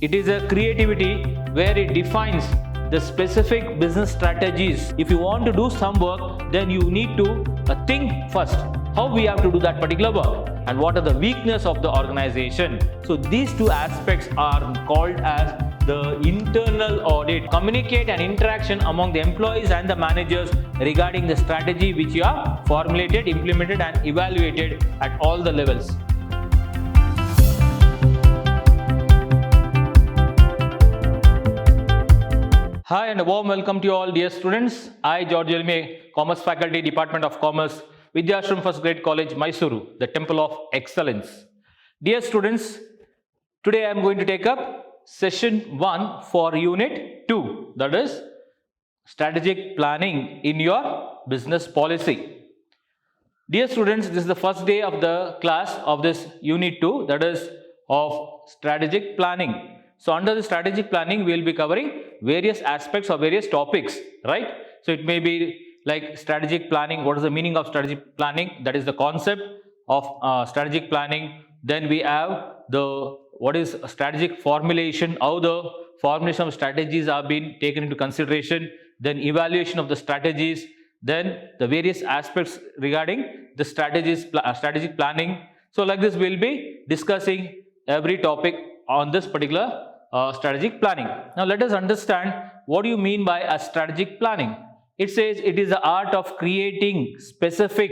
It is a creativity where it defines the specific business strategies. If you want to do some work, then you need to think first how we have to do that particular work and what are the weakness of the organization. So these two aspects are called as the internal audit. Communicate and interaction among the employees and the managers regarding the strategy which you have formulated, implemented and evaluated at all the levels. Hi and a warm welcome to you all dear students. I, JAYALAKSMIPURAM, Commerce Faculty, Department of Commerce, Vidhyaashram First Grade College, MYSURU, the Temple of Excellence. Dear students, today I am going to take up session 1 for unit 2, that is strategic planning in your business policy. Dear students, this is the first day of the class of this unit 2, that is of strategic planning. So under the strategic planning, we will be covering various aspects or various topics, right? So it may be like strategic planning. What is the meaning of strategic planning? That is the concept of strategic planning. Then we have what is strategic formulation, how the formulation of strategies are being taken into consideration, then evaluation of the strategies, then the various aspects regarding the strategic planning. So like this, we will be discussing every topic on this particular strategic planning. Now let us understand what do you mean by a strategic planning. It says it is the art of creating specific,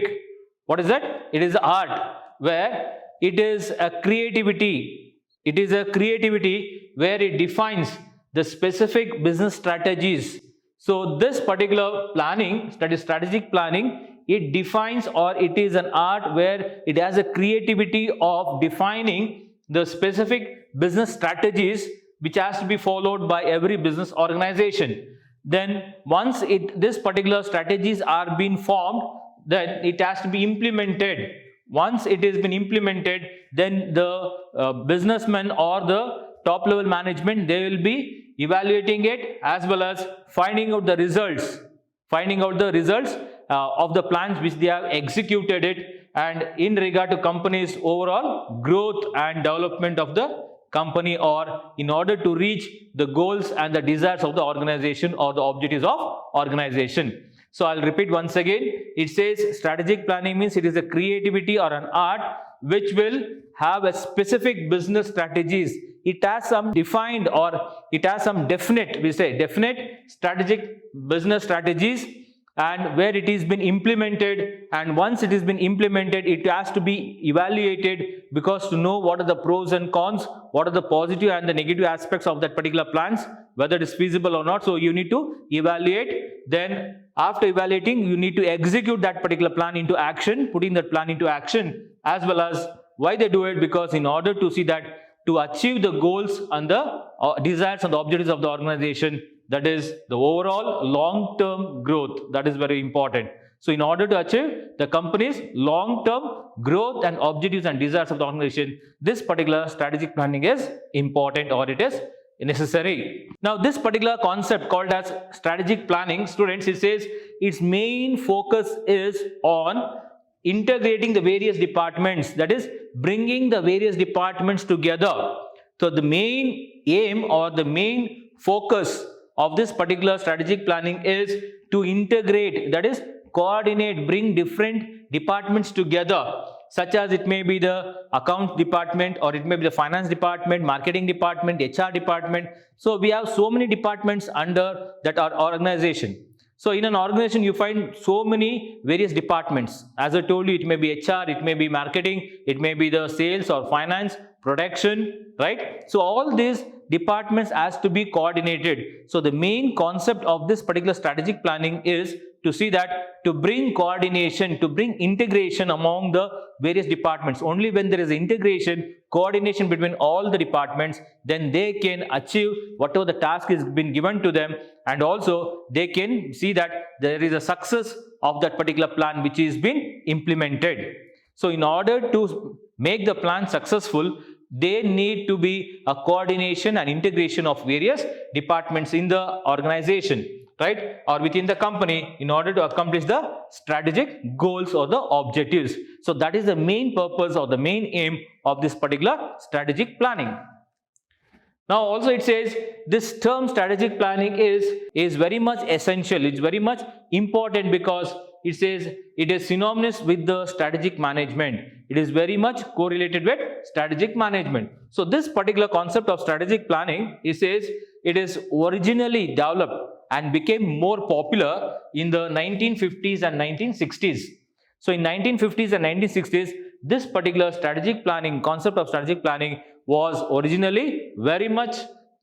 what is that? It is the art where it is a creativity. It is a creativity where it defines the specific business strategies. So this particular planning, that is strategic planning, it defines, or it is an art where it has a creativity of defining the specific business strategies which has to be followed by every business organization. Then once this particular strategies are being formed, then it has to be implemented. Once it has been implemented, then the businessmen or the top level management, they will be evaluating it as well as finding out the results of the plans which they have executed it, and in regard to company's overall growth and development of the company, or in order to reach the goals and the desires of the organization or the objectives of organization. So I'll repeat once again. It says strategic planning means it is a creativity or an art which will have a specific business strategies. It has some defined, or it has some definite strategic business strategies, and where it has been implemented, and once it has been implemented, it has to be evaluated, because to know what are the pros and cons, what are the positive and the negative aspects of that particular plans, whether it is feasible or not. So you need to evaluate. Then after evaluating, you need to execute that particular plan into action, putting that plan into action, as well as why they do it, because in order to see that to achieve the goals and the desires and the objectives of the organization, that is the overall long-term growth, that is very important. So in order to achieve the company's long-term growth and objectives and desires of the organization, this particular strategic planning is important, or it is necessary. Now this particular concept called as strategic planning, students, it says its main focus is on integrating the various departments, that is bringing the various departments together. So the main aim or the main focus of this particular strategic planning is to integrate, that is coordinate, bring different departments together, such as it may be the account department, or it may be the finance department, marketing department, HR department. So we have so many departments under that our organization. So in an organization, you find so many various departments. As I told you, it may be HR, it may be marketing, it may be the sales or finance, production, right? So all these departments has to be coordinated. So the main concept of this particular strategic planning is to see that to bring coordination, to bring integration among the various departments. Only when there is integration, coordination between all the departments, then they can achieve whatever the task is been given to them, and also they can see that there is a success of that particular plan which is been implemented. So in order to make the plan successful, there need to be a coordination and integration of various departments in the organization, right, or within the company, in order to accomplish the strategic goals or the objectives. So that is the main purpose or the main aim of this particular strategic planning. Now also it says this term strategic planning is very much essential, it's very much important, because it says it is synonymous with the strategic management. It is very much correlated with strategic management. So this particular concept of strategic planning, it says it is originally developed and became more popular in the 1950s and 1960s. So in 1950s and 1960s, this particular strategic planning, concept of strategic planning, was originally very much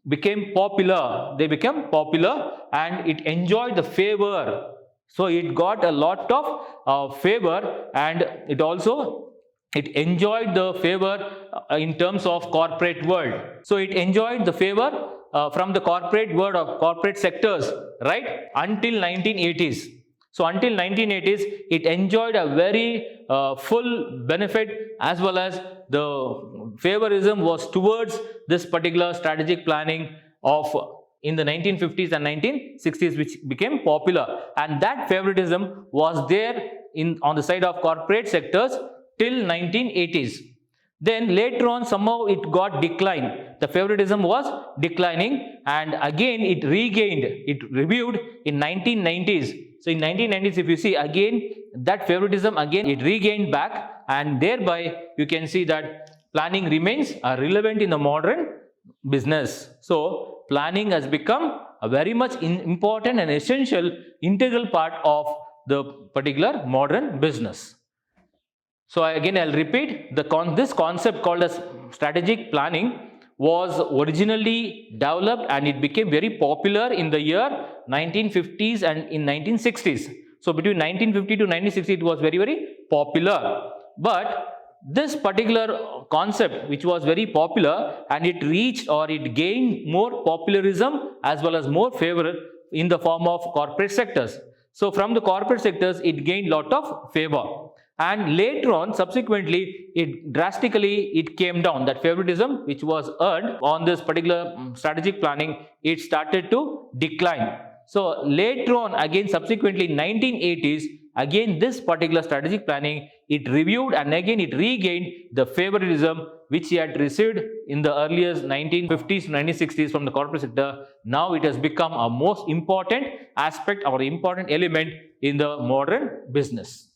became popular. They became popular and it enjoyed the favor. So it got a lot of favor, and it enjoyed the favor in terms of corporate world. So it enjoyed the favor from the corporate world of corporate sectors, right, until 1980s. So until 1980s, it enjoyed a very full benefit, as well as the favorism was towards this particular strategic planning of in the 1950s and 1960s, which became popular, and that favoritism was there on the side of corporate sectors till 1980s. Then later on somehow it got declined. The favoritism was declining, and again it reviewed in 1990s. So in 1990s, if you see again, that favoritism again it regained back, and thereby you can see that planning remains relevant in the modern business. So planning has become a very much important and essential integral part of the particular modern business. So again I'll repeat, this concept called as strategic planning was originally developed and it became very popular in the year 1950s and in 1960s. So between 1950 to 1960 it was very, very popular. But this particular concept, which was very popular, and it reached or it gained more popularism as well as more favor in the form of corporate sectors. So from the corporate sectors it gained lot of favor, and later on subsequently it drastically came down. That favoritism which was earned on this particular strategic planning, it started to decline. So later on again subsequently in 1980s, again this particular strategic planning it reviewed and again it regained the favoritism which he had received in the earlier 1950s to 1960s from the corporate sector. Now it has become a most important aspect or important element in the modern business.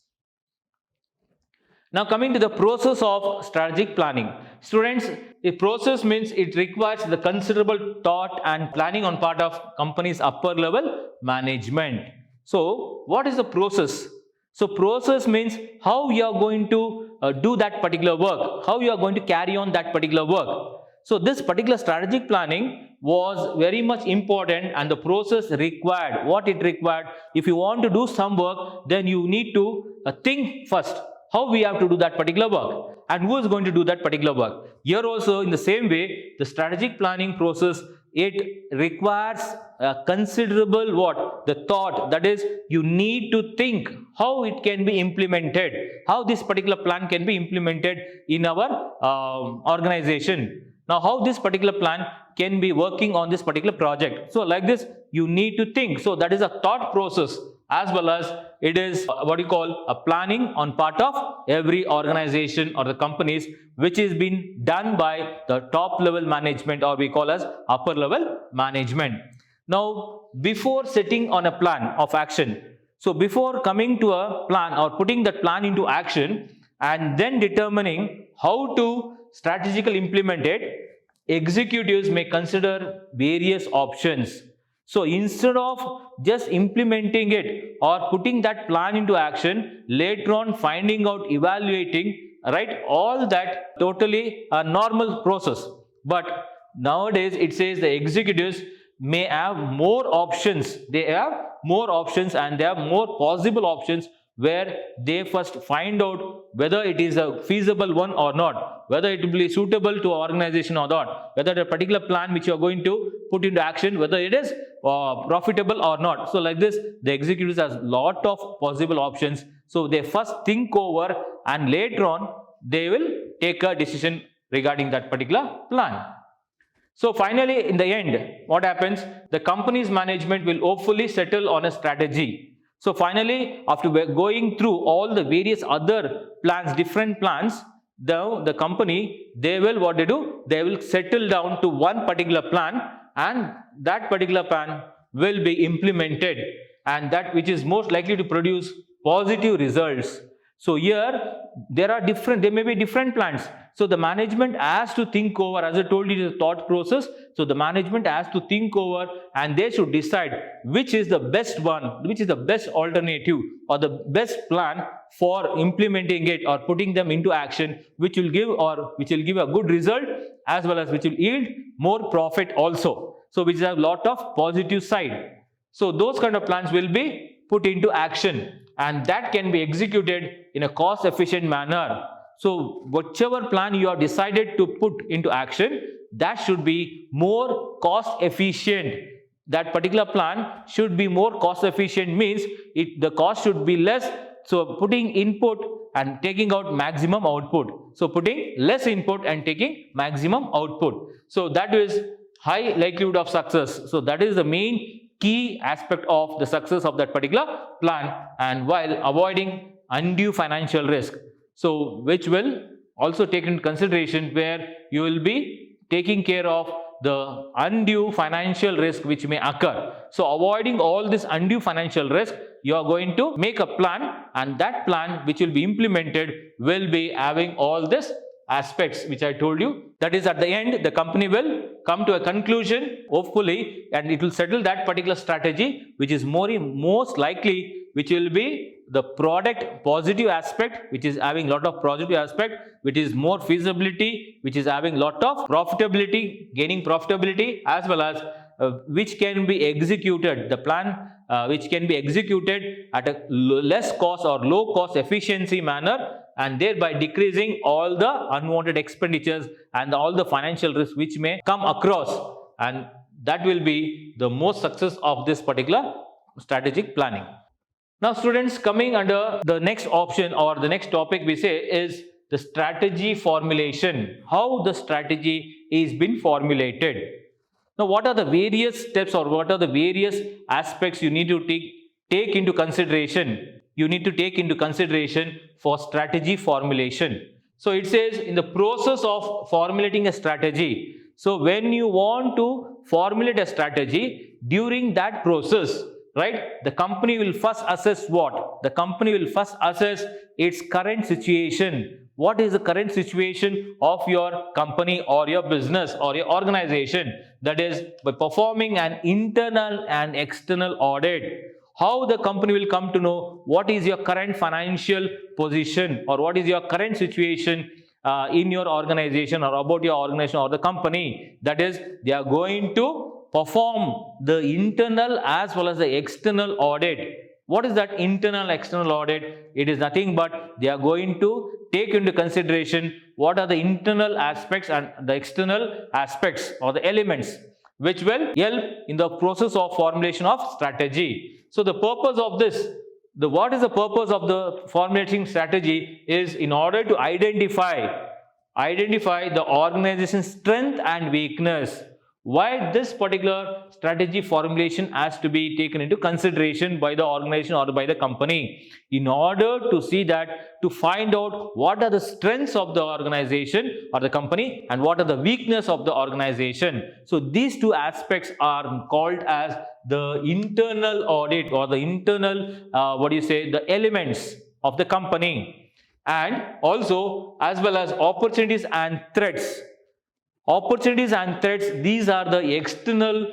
Now coming to the process of strategic planning. Students, the process means it requires the considerable thought and planning on part of company's upper level management. So what is the process? So process means how you are going to do that particular work, how you are going to carry on that particular work. So this particular strategic planning was very much important, and the process required, what it required, if you want to do some work, then you need to think first how we have to do that particular work and who is going to do that particular work. Here also in the same way, the strategic planning process, it requires a considerable the thought, that is you need to think how it can be implemented, how this particular plan can be implemented in our organization. Now how this particular plan can be working on this particular project. So like this you need to think. So that is a thought process, as well as it is what you call a planning on part of every organization or the companies, which is being done by the top level management, or we call as upper level management. Now before setting on a plan of action, so before coming to a plan or putting that plan into action and then determining how to strategically implement it, executives may consider various options. So instead of just implementing it or putting that plan into action, later on finding out, evaluating, right, all that totally a normal process. But nowadays it says the executives may have more options. They have more options and they have more possible options, where they first find out whether it is a feasible one or not, whether it will be suitable to our organization or not, whether the particular plan which you are going to put into action, whether it is profitable or not. So like this, the executives has lot of possible options. So they first think over and later on they will take a decision regarding that particular plan. So finally, in the end, what happens? The company's management will hopefully settle on a strategy. So finally, after going through all the various other plans, different plans, the company, they will what they do? They will settle down to one particular plan, and that particular plan will be implemented, and that which is most likely to produce positive results. So here there may be different plans. So the management has to think over, as I told you, the thought process. So the management has to think over, and they should decide which is the best one, which is the best alternative or the best plan for implementing it or putting them into action, which will give a good result, as well as which will yield more profit also. So which has a lot of positive side. So those kind of plans will be put into action, and that can be executed in a cost efficient manner. So whichever plan you have decided to put into action, that should be more cost efficient. That particular plan should be more cost efficient, means the cost should be less. So putting input and taking out maximum output. So putting less input and taking maximum output. So that is high likelihood of success. So that is the main key aspect of the success of that particular plan, and while avoiding undue financial risk. So which will also take into consideration, where you will be taking care of the undue financial risk which may occur. So avoiding all this undue financial risk, you are going to make a plan, and that plan which will be implemented will be having all this aspects which I told you. That is, at the end, the company will come to a conclusion, hopefully, and it will settle that particular strategy, which is most likely, which will be the product positive aspect, which is having lot of positive aspect, which is more feasibility, which is having lot of profitability, gaining profitability, as well as which can be executed, the plan which can be executed at a less cost or low cost efficiency manner, and thereby decreasing all the unwanted expenditures and all the financial risks which may come across, and that will be the most success of this particular strategic planning. Now students, coming under the next option or the next topic we say is the strategy formulation. How the strategy is been formulated. Now what are the various steps or what are the various aspects you need to take into consideration? You need to take into consideration for strategy formulation. So it says, in the process of formulating a strategy. So when you want to formulate a strategy, during that process, right, the company will first assess what? The company will first assess its current situation. What is the current situation of your company or your business or your organization? That is, by performing an internal and external audit. How the company will come to know what is your current financial position or what is your current situation in your organization or about your organization or the company. That is, they are going to perform the internal as well as the external audit. What is that internal external audit? It is nothing but they are going to take into consideration what are the internal aspects and the external aspects or the elements which will help in the process of formulation of strategy. So the purpose of this, what is the purpose of the formulating strategy is in order to identify the organization's strength and weakness. Why this particular strategy formulation has to be taken into consideration by the organization or by the company, in order to see that, to find out what are the strengths of the organization or the company and what are the weakness of the organization. So these two aspects are called as the internal audit or the internal the elements of the company, and also as well as opportunities and threats. Opportunities and threats, these are the external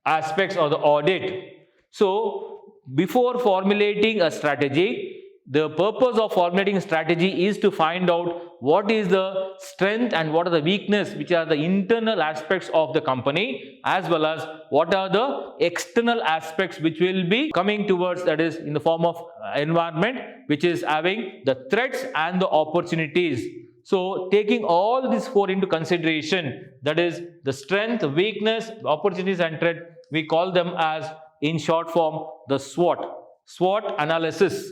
aspects of the audit. So before formulating a strategy, the purpose of formulating a strategy is to find out what is the strength and what are the weakness, which are the internal aspects of the company, as well as what are the external aspects which will be coming towards, that is in the form of environment, which is having the threats and the opportunities. So taking all these four into consideration, that is the strength, weakness, opportunities and threat, we call them as, in short form, the SWOT analysis.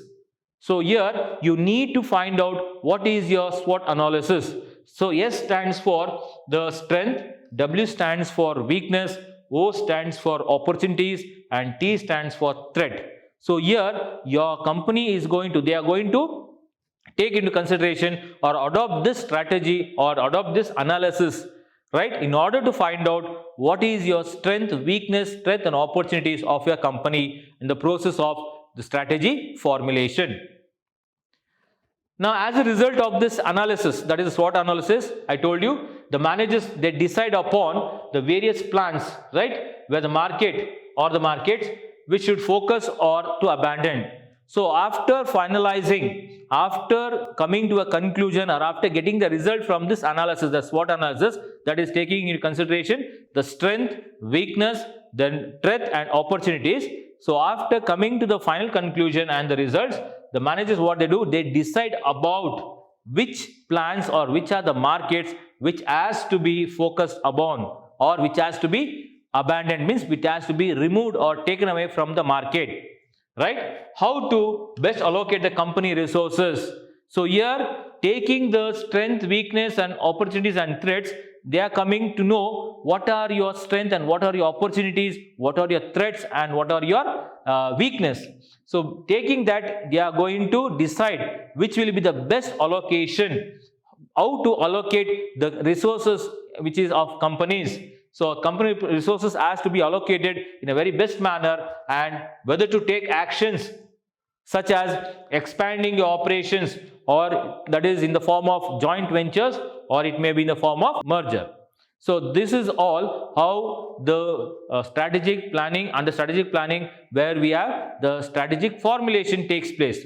So here you need to find out what is your SWOT analysis. So S stands for the strength, W stands for weakness, O stands for opportunities, and T stands for threat. So here your company is they are going to take into consideration or adopt this strategy or adopt this analysis, right, in order to find out what is your strength, weakness, strength and opportunities of your company in the process of the strategy formulation. Now, as a result of this analysis, that is the SWOT analysis, I told you, the managers, they decide upon the various plans, right, where the market or the markets which should focus or to abandon. So, after finalizing, after coming to a conclusion or after getting the result from this analysis, the SWOT analysis, that is taking into consideration the strength, weakness, then threat and opportunities. So, after coming to the final conclusion and the results, the managers, what they do, they decide about which plans or which are the markets which has to be focused upon or which has to be abandoned, means which has to be removed or taken away from the market, right? How to best allocate the company resources. So here, taking the strength, weakness and opportunities and threats, they are coming to know what are your strengths and what are your opportunities, what are your threats and what are your weakness. So taking that, they are going to decide which will be the best allocation, how to allocate the resources which is of companies. So company resources has to be allocated in a very best manner, and whether to take actions such as expanding your operations, or that is in the form of joint ventures, or it may be in the form of merger. So this is all how the strategic planning, under strategic planning, where we have the strategic formulation takes place.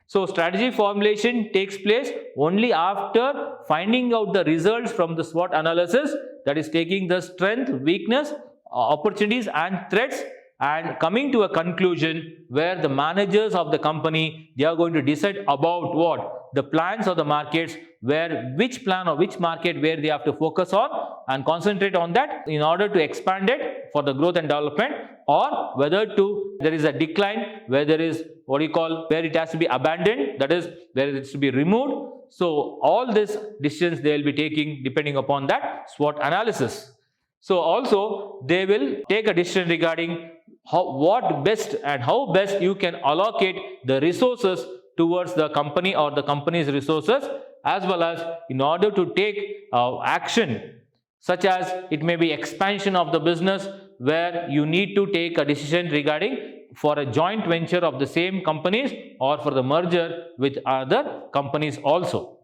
So strategy formulation takes place only after finding out the results from the SWOT analysis, that is taking the strength, weakness, opportunities and threats, and coming to a conclusion where the managers of the company, they are going to decide about what? The plans of the markets, where which plan or which market where they have to focus on and concentrate on that in order to expand it for the growth and development, or whether to there is a decline where there is what you call where it has to be abandoned, that is where it is to be removed. So all these decisions they will be taking depending upon that SWOT analysis. So also they will take a decision regarding what best and how best you can allocate the resources towards the company or the company's resources, as well as in order to take action such as it may be expansion of the business, where you need to take a decision regarding for a joint venture of the same companies or for the merger with other companies also.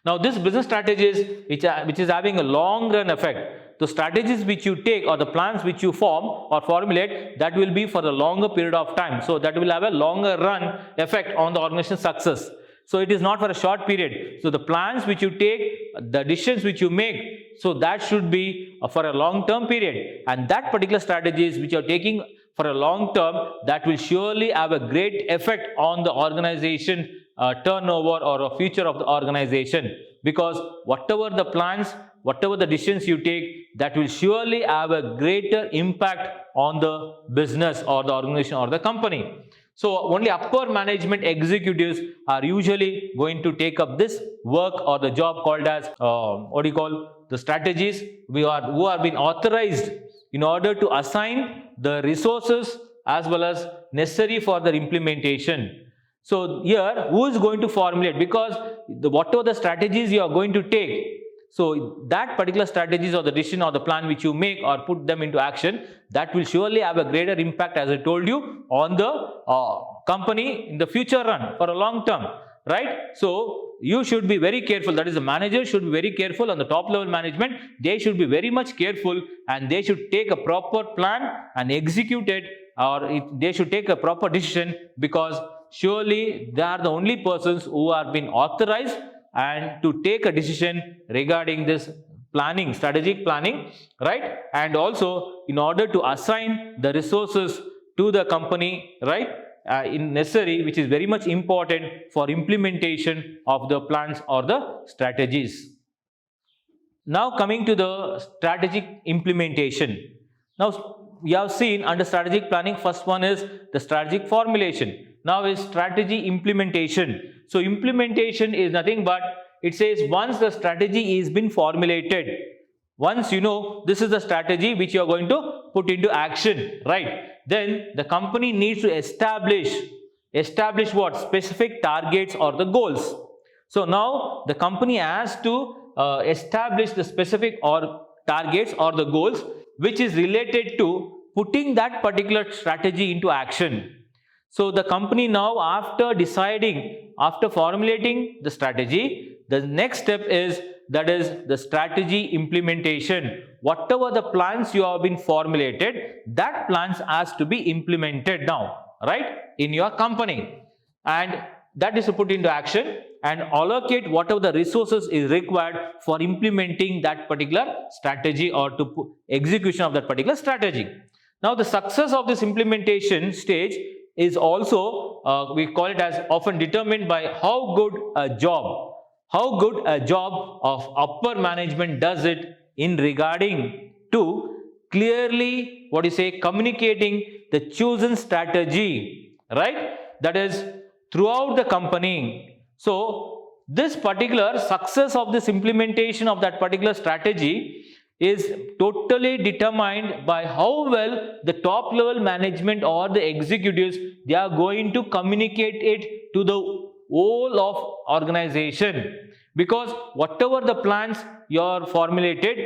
Now this business strategies which is having a long run effect. The strategies which you take or the plans which you form or formulate, that will be for a longer period of time. So that will have a longer run effect on the organization's success. So it is not for a short period. So the plans which you take, the decisions which you make, so that should be for a long term period. And that particular strategies which you are taking for a long term, that will surely have a great effect on the organization turnover or a future of the organization. Because whatever the plans, whatever the decisions you take, that will surely have a greater impact on the business or the organization or the company. So only upper management executives are usually going to take up this work or the job called as the strategies who are being authorized in order to assign the resources as well as necessary for their implementation. So here, who is going to formulate? Because whatever the strategies you are going to take, so that particular strategies or the decision or the plan which you make or put them into action, that will surely have a greater impact, as I told you, on the company in the future run for a long term, right? So you should be very careful, that is the manager should be very careful, on the top level management, they should be very much careful, and they should take a proper plan and execute it, or they should take a proper decision, because surely they are the only persons who are being authorized and to take a decision regarding this planning, strategic planning, right? And also in order to assign the resources to the company, right, in necessary, which is very much important for implementation of the plans or the strategies. Now coming to the strategic implementation. Now we have seen under strategic planning, first one is the strategic formulation. Now is strategy implementation. So implementation is nothing but, it says once the strategy is been formulated, once you know this is the strategy which you are going to put into action, right? Then the company needs to establish establish what? Specific targets or the goals. So now the company has to establish the specific or targets or the goals which is related to putting that particular strategy into action. So the company now, after deciding, after formulating the strategy, the next step is, that is the strategy implementation. Whatever the plans you have been formulated, that plans has to be implemented now, right, in your company, and that is to put into action and allocate whatever the resources is required for implementing that particular strategy or to execution of that particular strategy. Now the success of this implementation stage is also, we call it as, often determined by how good a job of upper management does it in regarding to clearly, what you say, communicating the chosen strategy, right, that is throughout the company. So this particular success of this implementation of that particular strategy is totally determined by how well the top level management or the executives, they are going to communicate it to the whole of organization. Because whatever the plans you are formulated,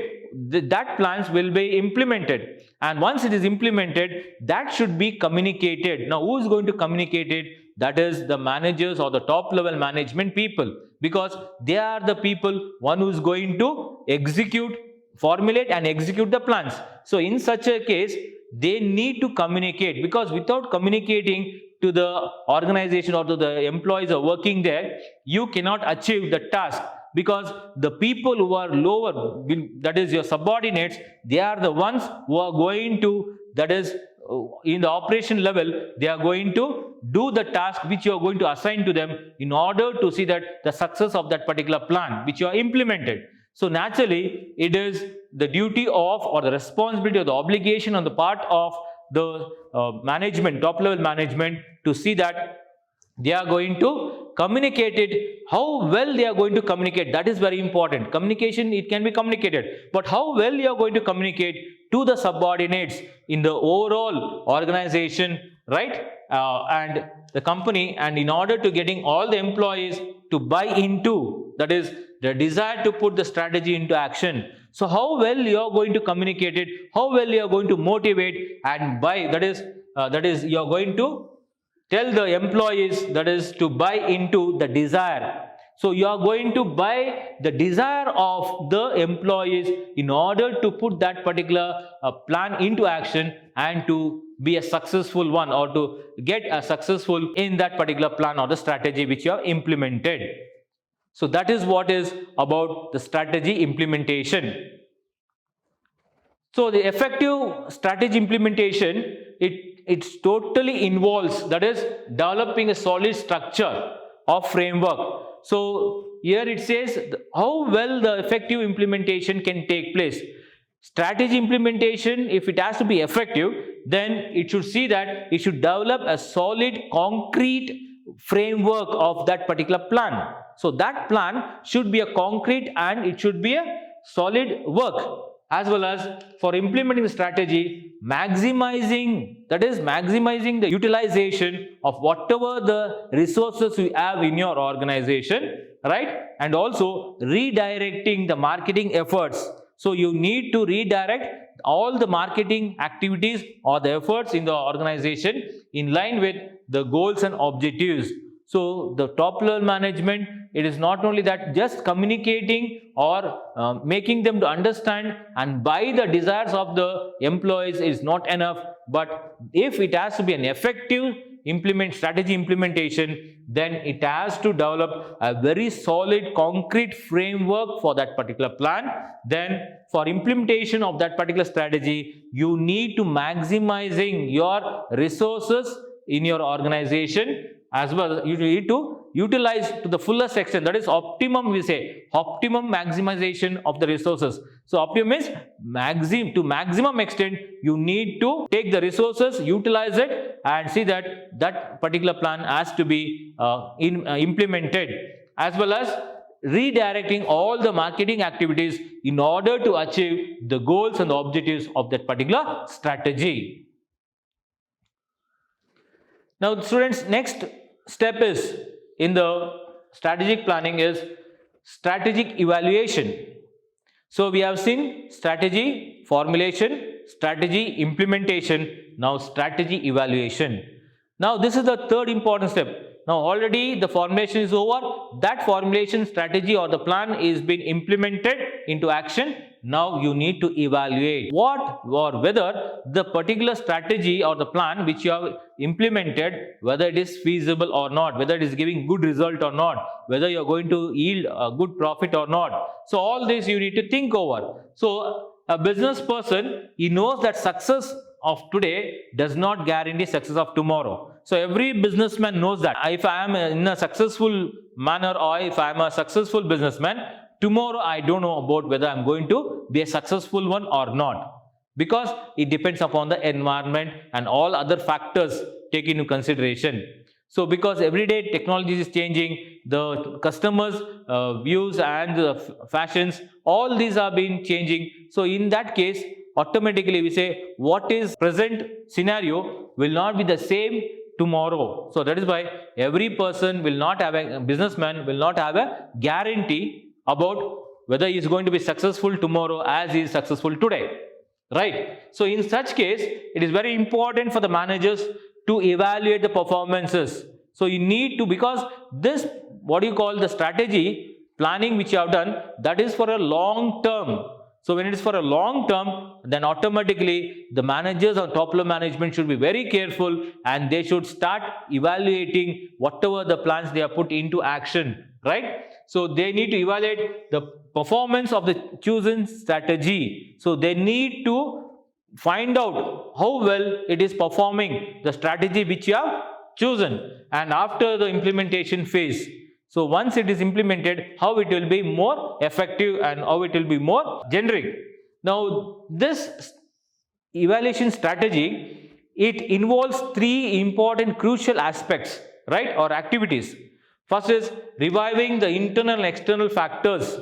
that plans will be implemented, and once it is implemented, that should be communicated. Now who is going to communicate it? That is the managers or the top level management people, because they are the people one who is going to formulate and execute the plans. So in such a case, they need to communicate, because without communicating to the organization or to the employees who are working there, you cannot achieve the task, because the people who are lower, that is your subordinates, they are the ones who are going to, that is in the operation level, they are going to do the task which you are going to assign to them in order to see that the success of that particular plan which you are implemented. So naturally, it is the duty of, or the responsibility or the obligation on the part of the management, top level management, to see that they are going to communicate it. How well they are going to communicate, that is very important. Communication, it can be communicated, but how well you are going to communicate to the subordinates in the overall organization, right, and the company, and in order to getting all the employees to buy into, that is the desire to put the strategy into action. So how well you are going to communicate it, how well you are going to motivate and buy, that is you are going to tell the employees, that is to buy into the desire. So you are going to buy the desire of the employees in order to put that particular plan into action and to be a successful one, or to get a successful in that particular plan or the strategy which you have implemented. So that is what is about the strategy implementation. So the effective strategy implementation, it totally involves, that is developing a solid structure or framework. So here it says how well the effective implementation can take place. Strategy implementation, if it has to be effective, then it should see that it should develop a solid concrete framework of that particular plan. So that plan should be a concrete and it should be a solid work. As well as for implementing the strategy, maximizing the utilization of whatever the resources you have in your organization, right, and also redirecting the marketing efforts. So you need to redirect all the marketing activities or the efforts in the organization in line with the goals and objectives. So the top level management, it is not only that just communicating or making them to understand and buy the desires of the employees is not enough, but if it has to be an effective strategy implementation, then it has to develop a very solid concrete framework for that particular plan. Then for implementation of that particular strategy, you need to maximizing your resources in your organization, as well you need to utilize to the fullest extent, that is optimum, we say optimum maximization of the resources. So optimum is to maximum extent you need to take the resources, utilize it and see that that particular plan has to be implemented, as well as redirecting all the marketing activities in order to achieve the goals and the objectives of that particular strategy. Now students, next step is in the strategic planning is strategic evaluation. So we have seen strategy formulation, strategy implementation, now strategy evaluation. Now this is the third important step. Now already the formulation is over, that formulation strategy or the plan is being implemented into action. Now you need to evaluate what or whether the particular strategy or the plan which you have implemented, whether it is feasible or not, whether it is giving good result or not, whether you are going to yield a good profit or not. So all this you need to think over. So a business person, he knows that success of today does not guarantee success of tomorrow. So every businessman knows that if I am in a successful manner or if I am a successful businessman, tomorrow I don't know about whether I am going to be a successful one or not, because it depends upon the environment and all other factors taken into consideration. So because every day technology is changing, the customers' views and the fashions, all these are being changing. So in that case, automatically we say what is present scenario will not be the same tomorrow. So that is why every person will not have a businessman will not have a guarantee about whether he is going to be successful tomorrow as he is successful today, right? So in such case, it is very important for the managers to evaluate the performances. So you need to, because this what you call the strategy planning which you have done, that is for a long term. So when it is for a long term, then automatically the managers or top level management should be very careful and they should start evaluating whatever the plans they have put into action, right? So they need to evaluate the performance of the chosen strategy. So they need to find out how well it is performing, the strategy which you have chosen, and after the implementation phase. So once it is implemented, how it will be more effective and how it will be more generic. Now this evaluation strategy, it involves three important crucial aspects, right, or activities. First is reviving the internal and external factors.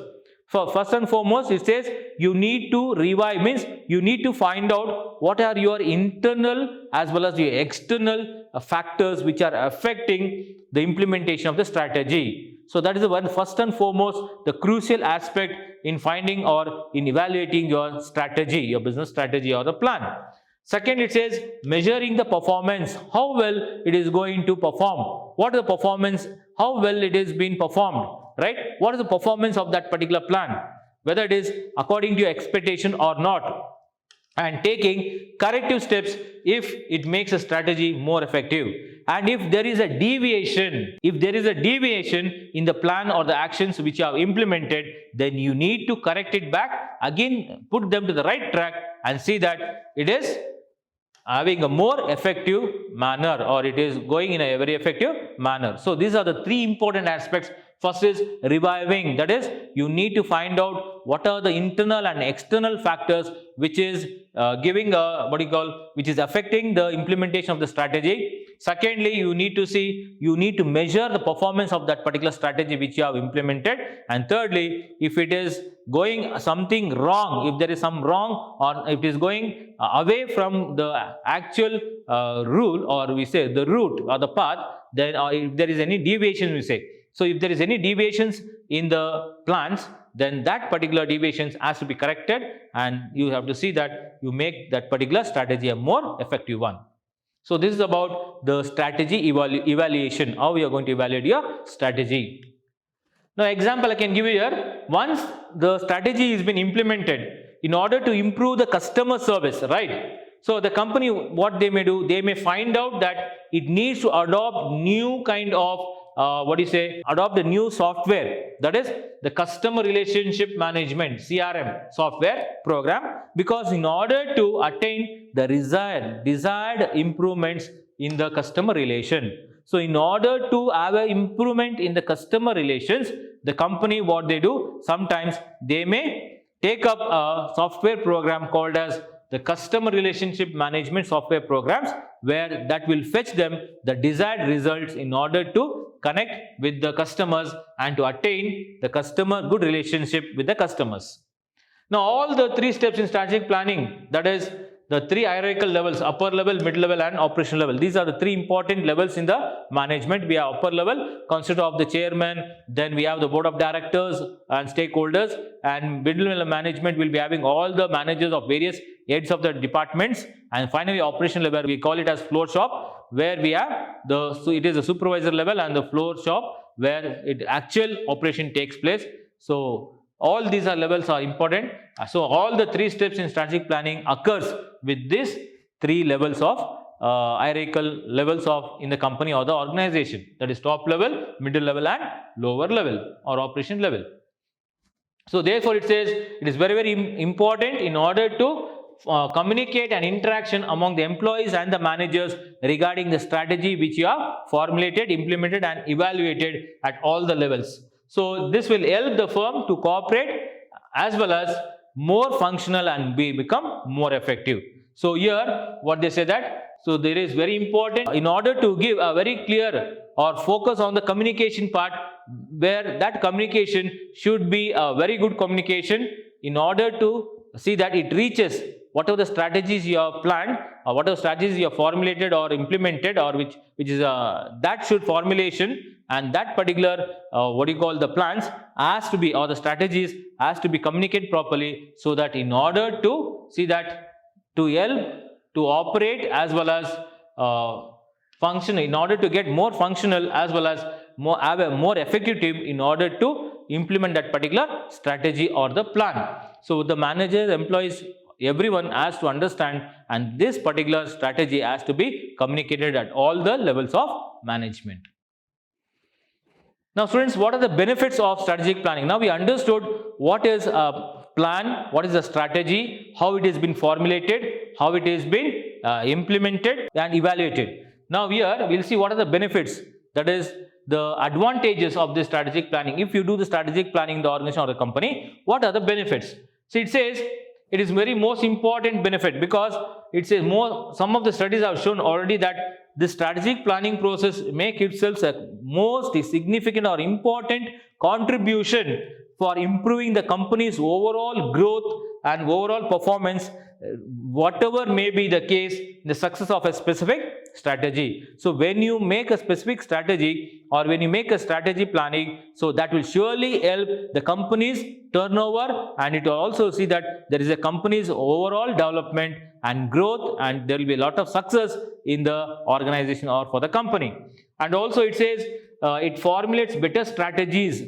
So first and foremost, it says you need to revive, means you need to find out what are your internal as well as your external factors which are affecting the implementation of the strategy. So that is the one, first and foremost, the crucial aspect in finding or in evaluating your strategy, your business strategy or the plan. Second, it says measuring the performance, how well it is going to perform. What is the performance, how well it is being performed, right? What is the performance of that particular plan, whether it is according to your expectation or not, and taking corrective steps if it makes a strategy more effective. And if there is a deviation, in the plan or the actions which you have implemented, then you need to correct it back, again put them to the right track and see that it is having a more effective manner or it is going in a very effective manner. So these are the three important aspects. First is reviving, that is you need to find out what are the internal and external factors which is giving a which is affecting the implementation of the strategy. Secondly, you need to measure the performance of that particular strategy which you have implemented. And thirdly, if it is going something wrong, if there is some wrong or if it is going away from the actual rule, or we say the route or the path, then if there is any deviation, we say. So if there is any deviations in the plans, then that particular deviations has to be corrected and you have to see that you make that particular strategy a more effective one. So this is about the strategy evaluation, how we are going to evaluate your strategy. Now example I can give you here, once the strategy has been implemented in order to improve the customer service, right? So the company, what they may do, they may find out that it needs to adopt new kind of adopt the new software, that is the customer relationship management CRM software program, because in order to attain the desired improvements in the customer relation. So in order to have an improvement in the customer relations, the company, what they do, sometimes they may take up a software program called as the customer relationship management software programs, where that will fetch them the desired results in order to connect with the customers and to attain the good relationship with the customers. Now all the three steps in strategic planning, that is the three hierarchical levels: upper level, mid level and operational level. These are the three important levels in the management. We have upper level consist of the chairman, then we have the board of directors and stakeholders, and middle level management will be having all the managers of various heads of the departments, and finally operational level we call it as floor shop, where we have it is the supervisor level and the floor shop where actual operation takes place. So all these levels are important. So all the three steps in strategic planning occurs with these three levels of hierarchical levels of in the company or the organization, that is top level, middle level and lower level or operation level. So therefore it says it is very important in order to communicate and interaction among the employees and the managers regarding the strategy which you have formulated, implemented and evaluated at all the levels. So this will help the firm to cooperate as well as more functional and become more effective. So here what they say that, so there is very important in order to give a very clear or focus on the communication part, where that communication should be a very good communication in order to see that it reaches whatever the strategies you have planned or whatever strategies you have formulated or implemented, or which is that should formulation, and that particular the plans has to be, or the strategies has to be communicated properly, so that in order to see that to help to operate as well as function, in order to get more functional as well as have a more effective team in order to implement that particular strategy or the plan. So the managers, employees, everyone has to understand, and this particular strategy has to be communicated at all the levels of management. Now students, what are the benefits of strategic planning? Now we understood what is a plan, what is a strategy, how it has been formulated, how it has been implemented and evaluated. Now here we will see what are the benefits, that is the advantages of this strategic planning. If you do the strategic planning in the organization or the company, what are the benefits? So it says it is very most important benefit, because it says some of the studies have shown already that the strategic planning process make itself a most significant or important contribution for improving the company's overall growth and overall performance, whatever may be the case, the success of a specific strategy. So when you make a specific strategy or when you make a strategy planning, so that will surely help the company's turnover, and it will also see that there is a company's overall development and growth, and there will be a lot of success in the organization or for the company. And also it says it formulates better strategies.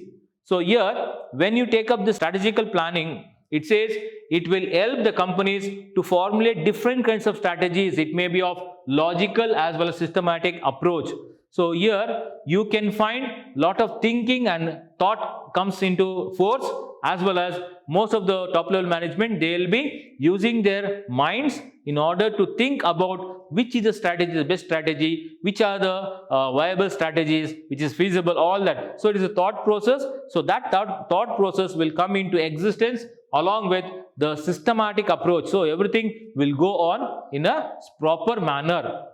So here when you take up the strategical planning, it says it will help the companies to formulate different kinds of strategies. It may be of logical as well as systematic approach. So here you can find lot of thinking and thought comes into force, as well as most of the top level management, they will be using their minds in order to think about which is the strategy, the best strategy, which are the viable strategies, which is feasible, all that. So it is a thought process. So that thought process will come into existence along with the systematic approach. So everything will go on in a proper manner.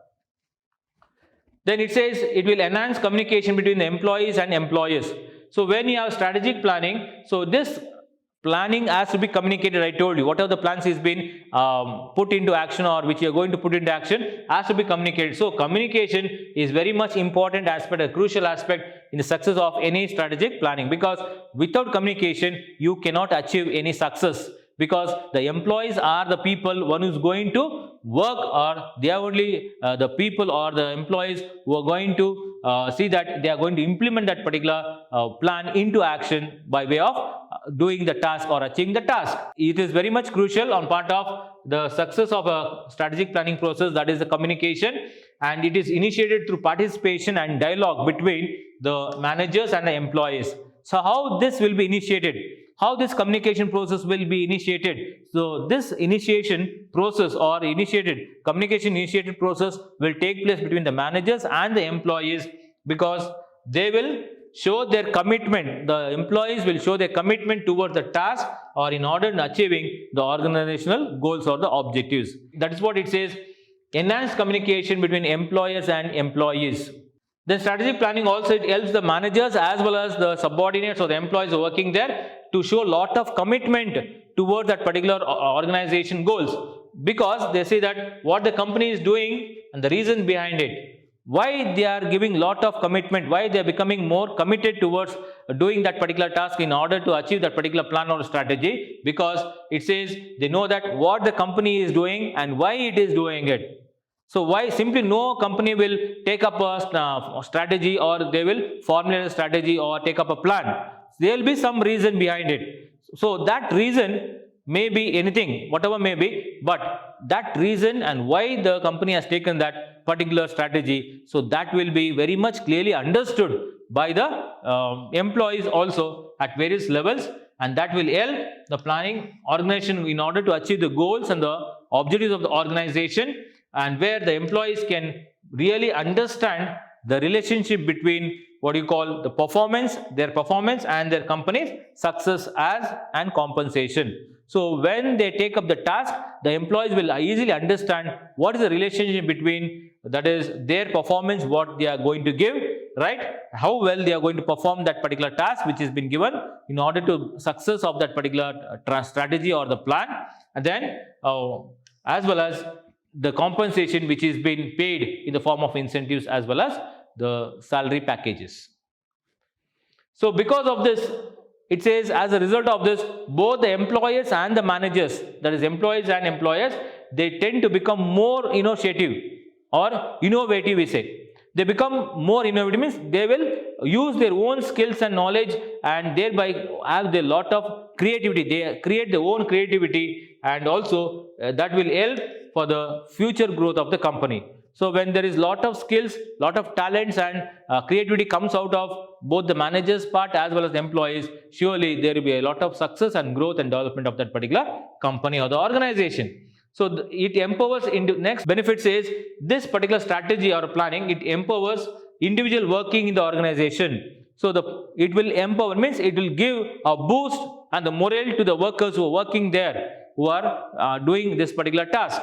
Then it says it will enhance communication between the employees and employers. So when you have strategic planning, so this planning has to be communicated. I told you, whatever the plans is been put into action or which you are going to put into action has to be communicated. So communication is very much important aspect, a crucial aspect in the success of any strategic planning, because without communication you cannot achieve any success, because the employees are the people one who is going to work, or they are only the people or the employees who are going to see that they are going to implement that particular plan into action by way of doing the task or achieving the task. It is very much crucial on part of the success of a strategic planning process, that is the communication, and it is initiated through participation and dialogue between the managers and the employees. So how this will be initiated? How this communication process will be initiated? So this initiation process or communication initiated process will take place between the managers and the employees, because they will show their commitment. The employees will show their commitment towards the task or in order to achieving the organizational goals or the objectives. That is what it says, enhanced communication between employers and employees. Then strategic planning also, it helps the managers as well as the subordinates or the employees working there to show a lot of commitment towards that particular organization goals. because they say that what the company is doing and the reason behind it, why they are giving lot of commitment, why they are becoming more committed towards doing that particular task in order to achieve that particular plan or strategy, because it says they know that what the company is doing and why it is doing it. So why simply no company will take up a strategy, or they will formulate a strategy or take up a plan. There will be some reason behind it. So that reason may be anything, whatever may be, but that reason and why the company has taken that particular strategy, so that will be very much clearly understood by the employees also at various levels, and that will help the planning organization in order to achieve the goals and the objectives of the organization, and where the employees can really understand the relationship between what you call the performance, their performance and their company's success as and compensation. So when they take up the task, the employees will easily understand what is the relationship between, that is, their performance, what they are going to give, right? How well they are going to perform that particular task which has been given in order to success of that particular strategy or the plan, and then as well as the compensation which is being paid in the form of incentives as well as the salary packages. So because of this, it says as a result of this, both the employers and the managers, that is employees and employers, they tend to become more innovative or innovative, we say. They become more innovative means they will use their own skills and knowledge, and thereby have a lot of creativity. They create their own creativity, and also that will help for the future growth of the company. So when there is lot of skills, lot of talents and creativity comes out of both the managers part as well as the employees, surely there will be a lot of success and growth and development of that particular company or the organization. So it empowers. Into next benefit is this particular strategy or planning, it empowers individual working in the organization. So it will empower means it will give a boost and the morale to the workers who are working there, who are doing this particular task.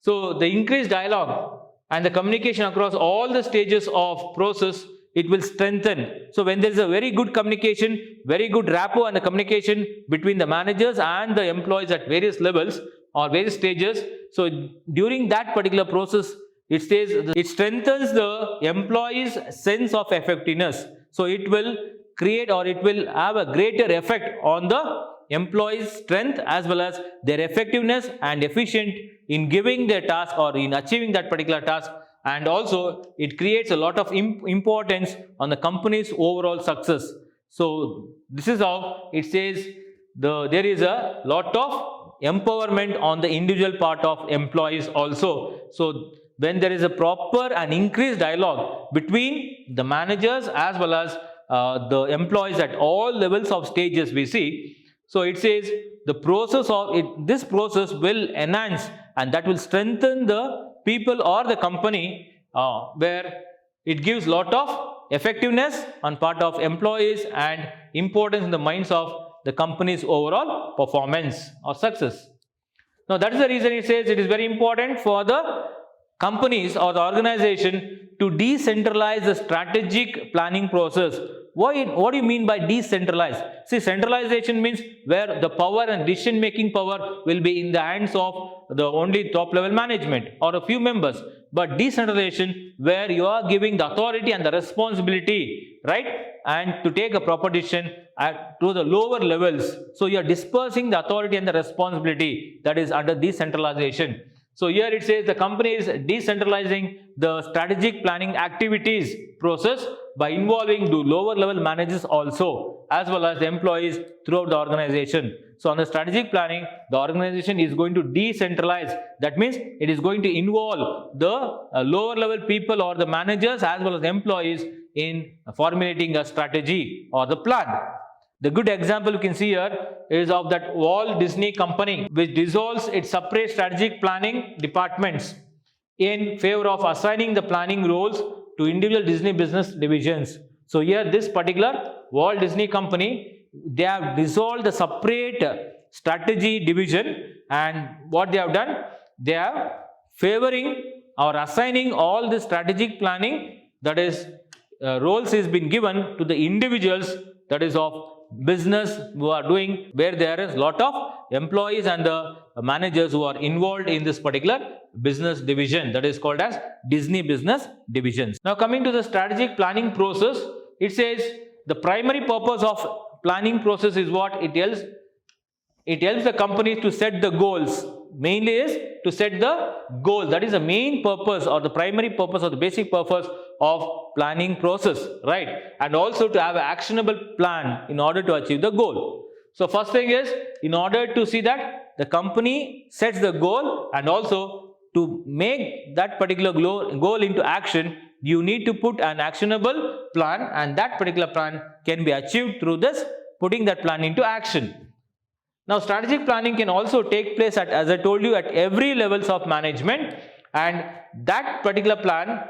So the increased dialogue and the communication across all the stages of process, it will strengthen. So when there is a very good communication, very good rapport and the communication between the managers and the employees at various levels or various stages, so during that particular process, it says it strengthens the employees' sense of effectiveness. So it will create, or it will have a greater effect on the employees' strength as well as their effectiveness and efficient in giving their task or in achieving that particular task, and also it creates a lot of importance on the company's overall success. So this is how it says there is a lot of empowerment on the individual part of employees also. So when there is a proper and increased dialogue between the managers as well as the employees at all levels of stages we see, so it says the process of this process will enhance and that will strengthen the people or the company, where it gives lot of effectiveness on part of employees and importance in the minds of the company's overall performance or success. Now that is the reason it says it is very important for the companies or the organization to decentralize the strategic planning process. What do you mean by decentralize? See, centralization means where the power and decision making power will be in the hands of the only top level management or a few members. But decentralization, where you are giving the authority and the responsibility, right, and to take a proper decision to the lower levels. So you are dispersing the authority and the responsibility, that is under decentralization. So here it says the company is decentralizing the strategic planning activities process by involving the lower level managers also, as well as the employees throughout the organization. So on the strategic planning, the organization is going to decentralize. That means it is going to involve the lower level people or the managers as well as the employees in formulating a strategy or the plan. The good example you can see here is of that Walt Disney Company, which dissolves its separate strategic planning departments in favor of assigning the planning roles to individual Disney business divisions. So here this particular Walt Disney Company, they have dissolved the separate strategy division, and what they have done, they are favoring or assigning all the strategic planning, that is roles is been given to the individuals, that is of business who are doing, where there is lot of employees and the managers who are involved in this particular business division, that is called as Disney business divisions. Now coming to the strategic planning process, it says the primary purpose of planning process is what? It helps the companies to set the goals. Mainly is to set the goal. That is the main purpose or the primary purpose or the basic purpose of planning process, right? And also to have an actionable plan in order to achieve the goal. So first thing is, in order to see that the company sets the goal and also to make that particular goal into action, you need to put an actionable plan, and that particular plan can be achieved through this putting that plan into action. Now strategic planning can also take place at, as I told you, at every levels of management, and that particular plan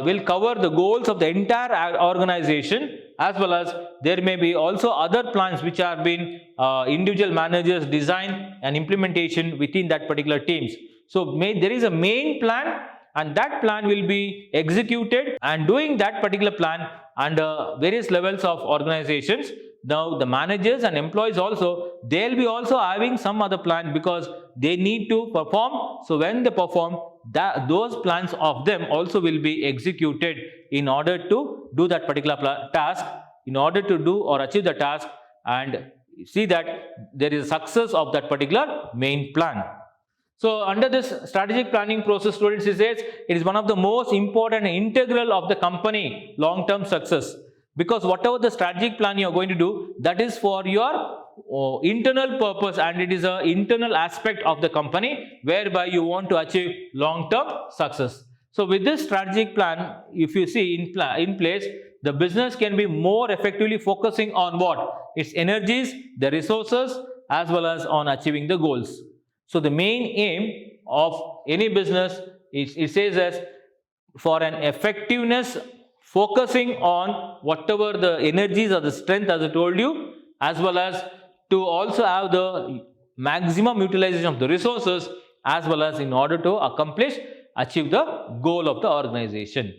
will cover the goals of the entire organization, as well as there may be also other plans which are being individual managers design and implementation within that particular teams. So there is a main plan, and that plan will be executed, and doing that particular plan under various levels of organizations. Now the managers and employees also, they'll be also having some other plan because they need to perform. So when they perform, those plans of them also will be executed in order to do that particular task, in order to do or achieve the task and see that there is success of that particular main plan. So under this strategic planning process, students, it says it is one of the most important and integral of the company long-term success. Because whatever the strategic plan you are going to do, that is for your internal purpose, and it is an internal aspect of the company whereby you want to achieve long-term success. So with this strategic plan, if you see in place, the business can be more effectively focusing on what? Its energies, the resources, as well as on achieving the goals. So the main aim of any business is, it says as for an effectiveness, focusing on whatever the energies or the strength, as I told you, as well as to also have the maximum utilization of the resources, as well as in order to achieve the goal of the organization.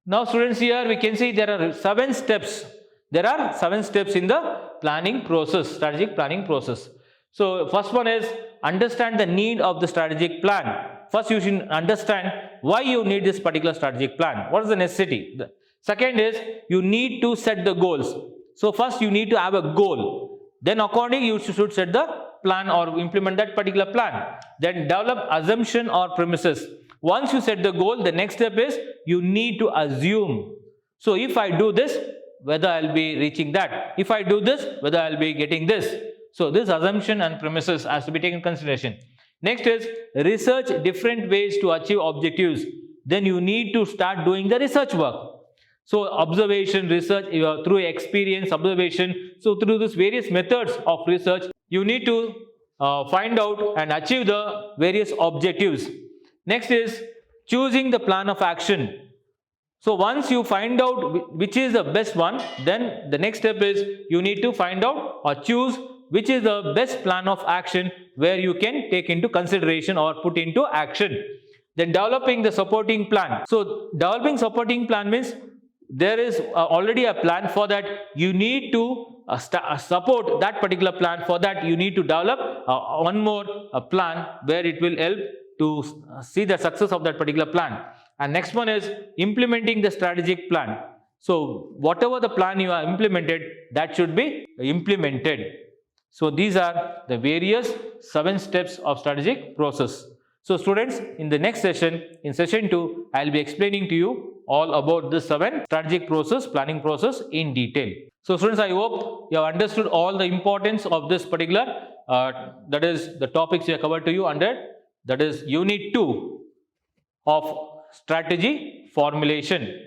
Now students, here we can see there are 7 steps. There are 7 steps in the planning process, strategic planning process. So first one is understand the need of the strategic plan. First you should understand why you need this particular strategic plan. What is the necessity? The second is you need to set the goals. So first you need to have a goal. Then accordingly you should set the plan or implement that particular plan. Then develop assumption or premises. Once you set the goal, the next step is you need to assume. So if I do this, whether I will be reaching that. If I do this, whether I will be getting this. So this assumption and premises has to be taken into consideration. Next is research different ways to achieve objectives. Then you need to start doing the research work. So observation, research, through experience, observation. So through these various methods of research, you need to find out and achieve the various objectives. Next is choosing the plan of action. So once you find out which is the best one, then the next step is you need to find out or choose which is the best plan of action where you can take into consideration or put into action. Then developing the supporting plan. So developing supporting plan means there is already a plan. For that you need to support that particular plan. For that you need to develop one more plan where it will help to see the success of that particular plan. And next one is implementing the strategic plan. So whatever the plan you have implemented, that should be implemented. So these are the various 7 steps of strategic process. So students, in the next session, in session 2, I will be explaining to you all about this 7 strategic process, planning process in detail. So students, I hope you have understood all the importance of this particular, that is the topics we have covered to you under, that is unit 2 of strategy formulation.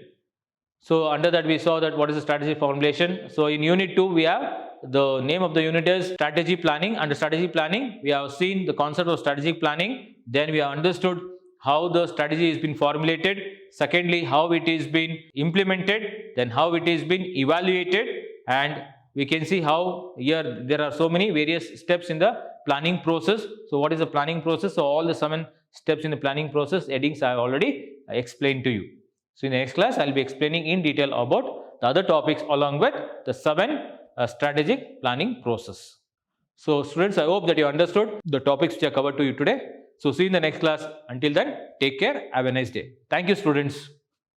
So under that we saw that what is the strategy formulation. So in unit 2 we have the name of the unit is strategy planning. Under strategy planning we have seen the concept of strategic planning. Then we have understood how the strategy has been formulated. Secondly, how it is been implemented. Then how it is been evaluated. And we can see how here there are so many various steps in the planning process. So what is the planning process? So all the 7 steps in the planning process headings I have already explained to you. So in the next class I will be explaining in detail about the other topics along with the 7 strategic planning process. So students, I hope that you understood the topics which are covered to you today. So see you in the next class. Until then, take care. Have a nice day. Thank you, students.